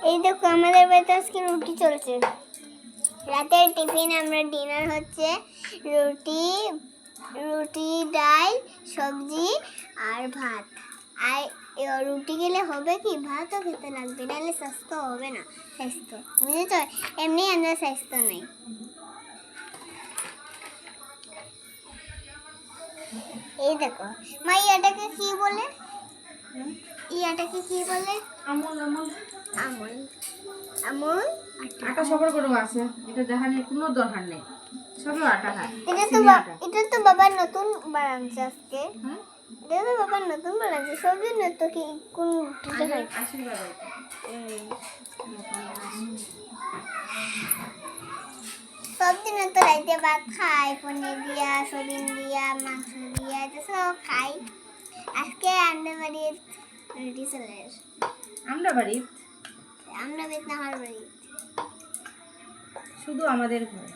এই দেখো আমাদের বাড়িতে আজকে রুটি চলছে। রাতের টিফিন আমরা ডিনার হচ্ছে রুটি ডাল সবজি আর ভাত। আর রুটি খেলে হবে কি, ভাতও খেতে লাগবে, নাহলে স্বাস্থ্য হবে না। স্বাস্থ্য বুঝেছ, এমনি আমাদের স্বাস্থ্য নেই। এই দেখো মা, ইয়াটাকে কি বলে? ইয়াটাকে কি বলে? আমুল আমুল আমুল আমুল আটা সবার করে আছে, এটা দেখানোর কোনো দরকার নেই, সবই আটা খায়। এটা তো বাবার নতুন বানাচ্ছে আজকে। এটা তো বাবার নতুন বানাচ্ছে, সব দিন তো কি কোন আশীর্বাদ সব দিন তো রাইতে ভাত খাই, পনির দিয়া সবিন দিয়া মাংস দিয়া এটা সব খাই। আজকে আমাদের বাড়ি রুটি চলে। আমরা বাড়ি আমরা বেত না আমার বাড়ি, শুধু আমাদের ঘরে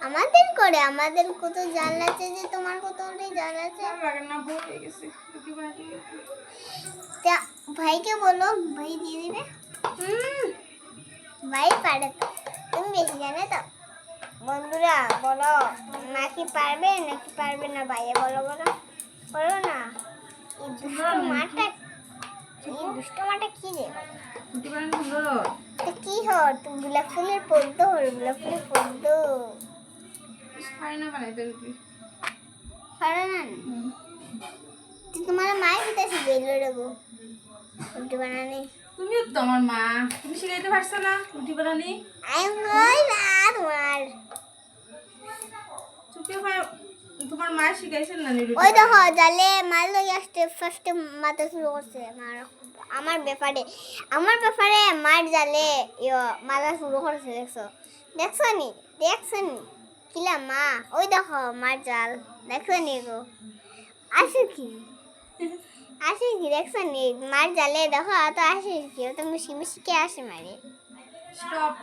আমাদের করে আমাদের কত জাল আছে যে তোমার কত জাল আছে। ভাইকে বলো, ভাই দিয়ে দিবে। ভাই পারে তো, তুমি বেশি জানো তো। বন্ধুরা বলো, নাকি পারবে নাকি পারবে না, ভাইয়া বলো বলো বলো না। এই দুষ্ট মাটা কি রে? কি হর তুমি গোলাপ ফুলের পদ্ম, গোলাপ ফুলের পদ্ম তোমার মায়ের পিতা শিখেছিল রেগো রুটি বানানি। তুমিও তো আমার মা, তুমি শিখাইতে পারছো না রুটি বানানি? তোমার মা শিখাইছেন না রুটি? ওই দেখো জালে মাল লই আসতে ফার্স্টে মাথা শুরু করছে আমার ব্যাপারে মার জালে মাথা শুরু করছে। দেখছো নি কিলা মা, ওই দেখো মার জাল দেখছো নি গো, আসে কি দেখছো নি মার জালে দেখো তো আসে কি, তো মিশি মিশি কে আসে মারে। স্টপ